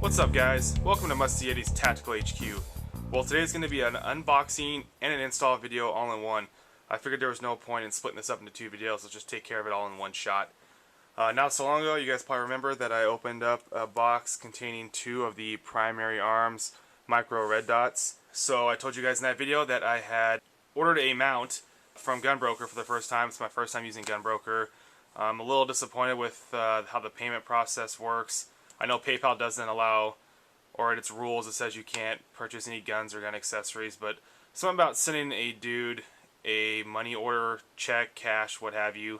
What's up guys? Welcome to Musty Yeti's Tactical HQ. Well, today's going to be an unboxing and an install video all in one. I figured there was no point in splitting this up into two videos. Let's just take care of it all in one shot. Not so long ago, you guys probably remember that I opened up a box containing two of the primary arms micro red dots. So I told you guys in that video that I had ordered a mount from Gunbroker for the first time. It's my first time using Gunbroker. I'm a little disappointed with how the payment process works. I know PayPal doesn't allow, or in its rules it says you can't purchase any guns or gun accessories, but something about sending a dude a money order, check, cash, what have you,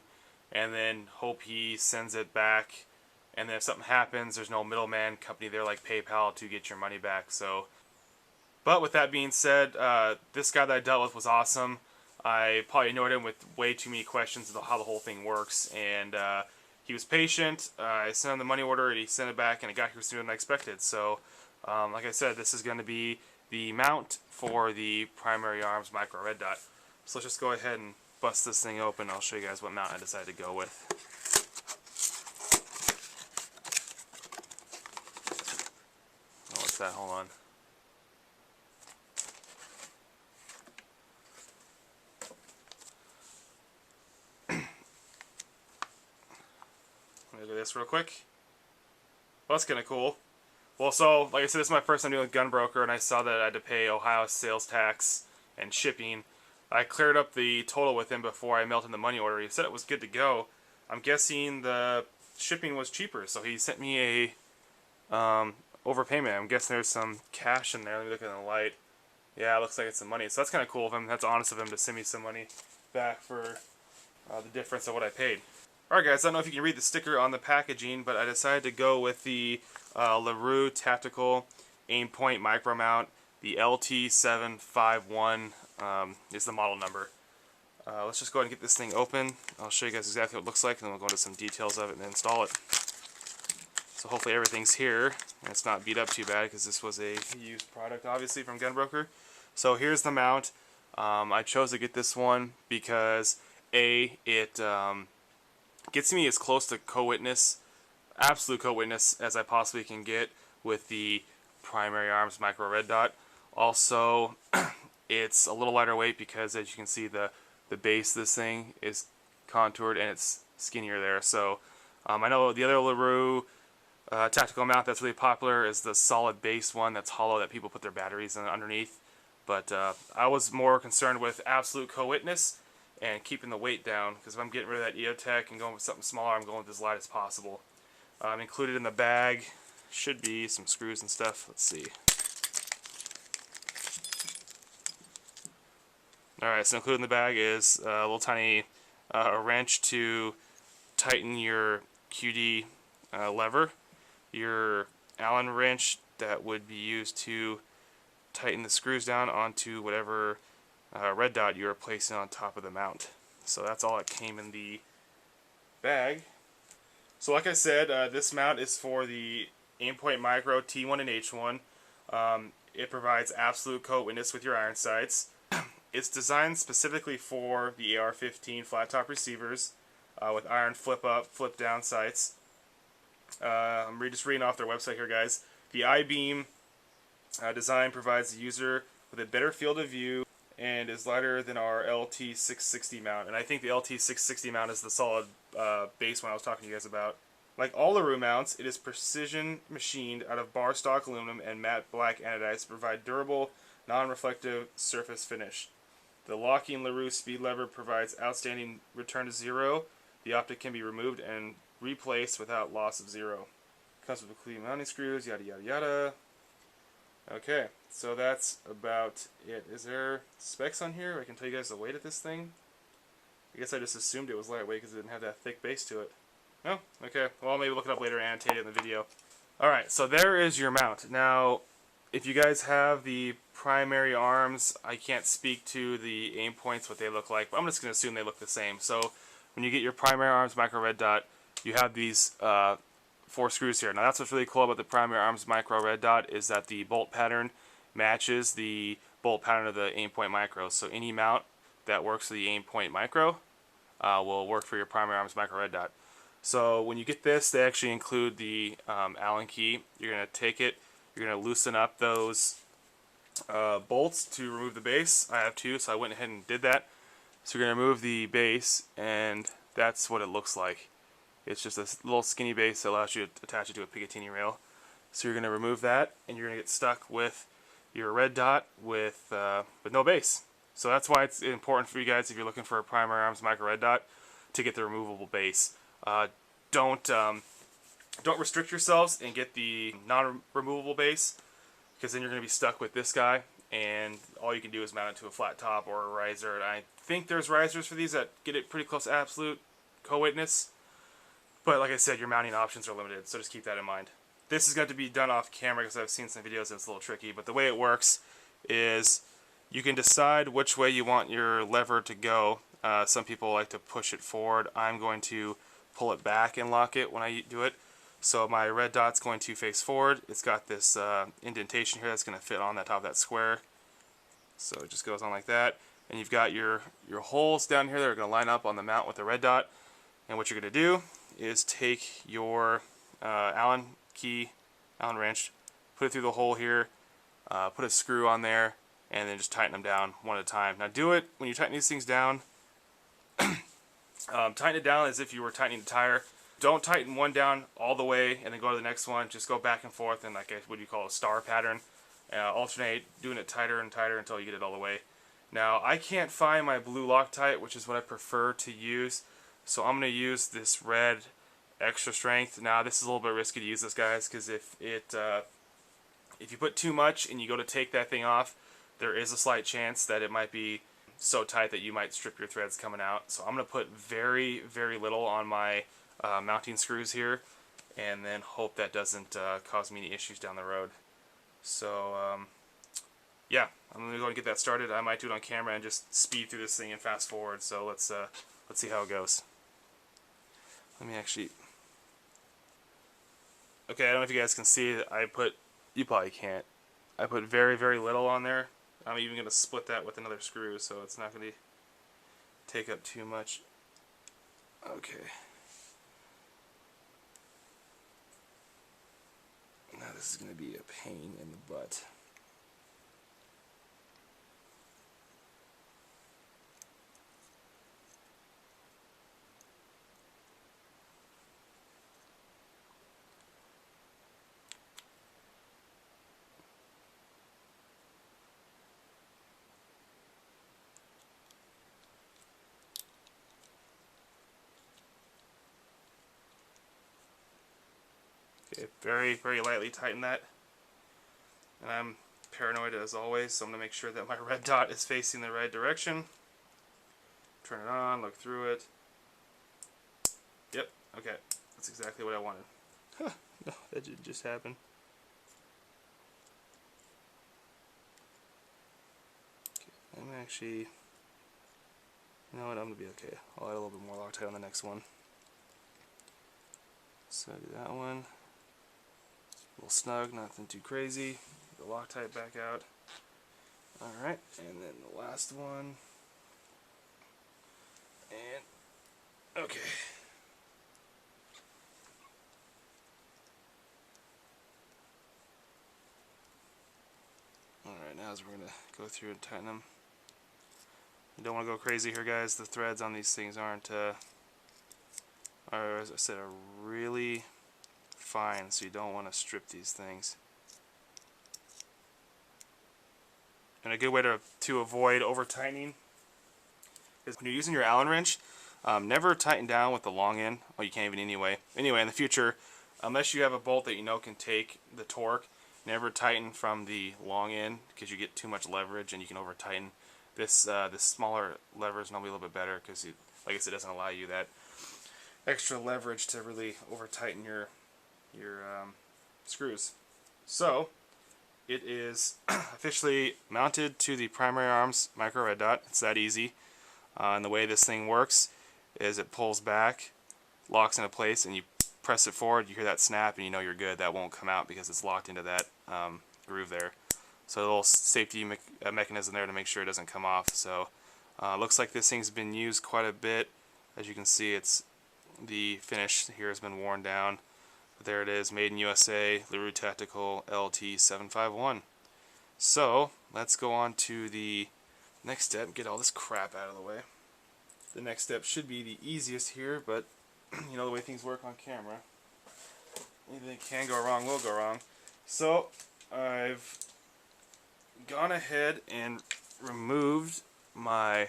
and then hope he sends it back, and then if something happens, there's no middleman company there like PayPal to get your money back. So, but with that being said, this guy that I dealt with was awesome. I probably annoyed him with way too many questions about how the whole thing works, and he was patient. I sent him the money order, and he sent it back, and it got here sooner than I expected. So, like I said, this is going to be the mount for the primary arms micro red dot. So let's just go ahead and bust this thing open. I'll show you guys what mount I decided to go with. Oh, what's that? Hold on. Let me do this real quick. Well, that's kind of cool. Well, so, like I said, this is my first time doing Gunbroker, and I saw that I had to pay Ohio sales tax and shipping. I cleared up the total with him before I mailed him the money order. He said it was good to go. I'm guessing the shipping was cheaper, so he sent me a overpayment. I'm guessing there's some cash in there. Let me look at the light. Yeah, it looks like it's some money. So that's kind of cool of him. That's honest of him to send me some money back for the difference of what I paid. Alright guys, I don't know if you can read the sticker on the packaging, but I decided to go with the Larue Tactical Aimpoint micro mount. The LT751 is the model number. Let's just go ahead and get this thing open. I'll show you guys exactly what it looks like, and then we'll go into some details of it and install it. So hopefully everything's here, and it's not beat up too bad, because this was a used product, obviously, from Gunbroker. So here's the mount. I chose to get this one because, A, it gets me as close to co-witness, absolute co-witness, as I possibly can get with the primary arms micro red dot. Also, it's a little lighter weight because, as you can see, the base of this thing is contoured and it's skinnier there. So I know the other Larue tactical mount that's really popular is the solid base one that's hollow that people put their batteries in underneath. But I was more concerned with absolute co-witness and keeping the weight down, because if I'm getting rid of that EOTech and going with something smaller, I'm going with as light as possible. Included in the bag should be some screws and stuff. Let's see. Alright, so included in the bag is a little tiny wrench to tighten your QD lever, your Allen wrench that would be used to tighten the screws down onto whatever red dot you are placing on top of the mount. So that's all that came in the bag. So like I said, this mount is for the Aimpoint Micro T1 and H1. It provides absolute co-witness with your iron sights. It's designed specifically for the AR-15 flat top receivers with iron flip up, flip down sights. I'm just reading off their website here, guys. The I-beam design provides the user with a better field of view and is lighter than our LT660 mount. And I think the LT660 mount is the solid base one I was talking to you guys about. Like all Larue mounts, it is precision machined out of bar stock aluminum and matte black anodized to provide durable, non-reflective surface finish. The locking Larue speed lever provides outstanding return to zero. The optic can be removed and replaced without loss of zero. Comes with clean mounting screws, yada yada yada. Okay, so that's about it. Is there specs on here? I can tell you guys the weight of this thing. I guess I just assumed it was lightweight because it didn't have that thick base to it. Oh, okay. Well, I'll maybe look it up later and annotate it in the video. Alright, so there is your mount. Now, if you guys have the primary arms, I can't speak to the aim points, what they look like, but I'm just going to assume they look the same. So, when you get your primary arms micro red dot, you have these 4 screws here. Now that's what's really cool about the primary arms micro red dot, is that the bolt pattern matches the bolt pattern of the Aimpoint Micro. So any mount that works for the Aimpoint Micro will work for your primary arms micro red dot. So when you get this, they actually include the Allen key. You're going to take it, you're going to loosen up those bolts to remove the base. I have two, so I went ahead and did that. So you're going to remove the base, and that's what it looks like. It's just a little skinny base that allows you to attach it to a Picatinny rail. So you're going to remove that, and you're going to get stuck with your red dot with no base. So that's why it's important for you guys, if you're looking for a primary arms micro red dot, to get the removable base. Don't restrict yourselves and get the non-removable base, because then you're going to be stuck with this guy, and all you can do is mount it to a flat top or a riser. And I think there's risers for these that get it pretty close to absolute co-witness, but like I said, your mounting options are limited, so just keep that in mind. This is going to be done off camera because I've seen some videos and it's a little tricky, but the way it works is you can decide which way you want your lever to go. Some people like to push it forward. I'm going to pull it back and lock it when I do it. So my red dot's going to face forward. It's got this indentation here that's going to fit on the top of that square. So it just goes on like that. And you've got your holes down here that are going to line up on the mount with the red dot. And what you're going to do is take your Allen wrench, put it through the hole here, put a screw on there, and then just tighten them down one at a time. Now do it when you tighten these things down. Tighten it down as if you were tightening a tire. Don't tighten one down all the way and then go to the next one. Just go back and forth in like what you call a star pattern. Alternate doing it tighter and tighter until you get it all the way. Now I can't find my blue Loctite, which is what I prefer to use, so I'm going to use this red extra strength. Now this is a little bit risky to use this, guys, because if you put too much and you go to take that thing off, there is a slight chance that it might be so tight that you might strip your threads coming out. So I'm going to put very, very little on my mounting screws here, and then hope that doesn't cause me any issues down the road. So yeah, I'm going to go and get that started. I might do it on camera and just speed through this thing and fast forward. So let's see how it goes. Let me actually. Okay, I don't know if you guys can see that you probably can't. I put very, very little on there. I'm even going to split that with another screw, so it's not going to take up too much. Okay. Now this is going to be a pain in the butt. Okay, very, very lightly tighten that. And I'm paranoid as always, so I'm going to make sure that my red dot is facing the right direction. Turn it on, look through it. Yep, okay, that's exactly what I wanted. Huh, no, that didn't just happen. Okay, I'm actually, you know what, I'm going to be okay. I'll add a little bit more Loctite on the next one. So do that one. A little snug, nothing too crazy. The Loctite back out. Alright, and then the last one. And, okay. Alright, now as we're going to go through and tighten them. You don't want to go crazy here, guys. The threads on these things aren't, as I said, are really fine, so you don't want to strip these things. And a good way to avoid over tightening is when you're using your Allen wrench, never tighten down with the long end. Well, you can't even anyway. Anyway, in the future, unless you have a bolt that you know can take the torque, never tighten from the long end because you get too much leverage and you can over tighten. This smaller lever is normally a little bit better because, like I said, it doesn't allow you that extra leverage to really over tighten your screws. So it is officially mounted to the primary arms micro red dot. It's that easy. And the way this thing works is it pulls back, locks into place, and you press it forward, you hear that snap, and you know you're good. That won't come out because it's locked into that groove there. So a little safety mechanism there to make sure it doesn't come off. So looks like this thing's been used quite a bit. As you can see, it's the finish here has been worn down. But there it is, made in USA, Larue Tactical LT751. So let's go on to the next step and get all this crap out of the way. The next step should be the easiest here, but you know the way things work on camera. Anything that can go wrong will go wrong. So I've gone ahead and removed my,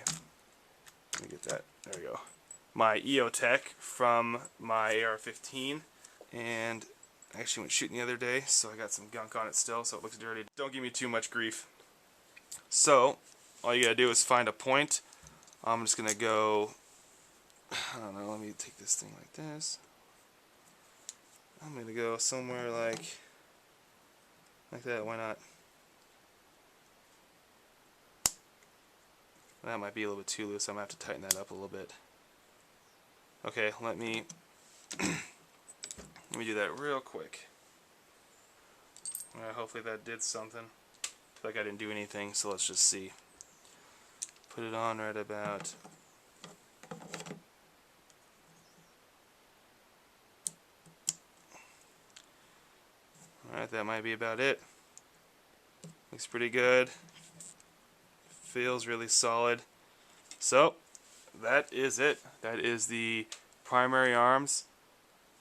let me get that, there we go, my EOTech from my AR-15, and I actually went shooting the other day, so I got some gunk on it still, so it looks dirty. Don't give me too much grief. So all you gotta do is find a point. I'm just gonna go, I don't know, let me take this thing like this. I'm gonna go somewhere like that, why not? That might be a little bit too loose, I'm gonna have to tighten that up a little bit. Okay, let me do that real quick. Hopefully that did something. I feel like I didn't do anything, so let's just see. Put it on right about alright, that might be about it. Looks pretty good. Feels really solid. So that is it. That is the primary arms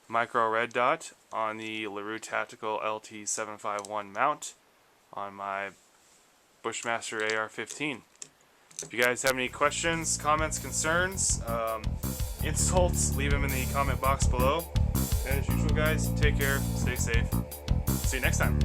micro red dot on the Larue Tactical LT751 mount on my Bushmaster AR-15. If you guys have any questions, comments, concerns, insults, leave them in the comment box below. As usual, guys, take care, stay safe. See you next time.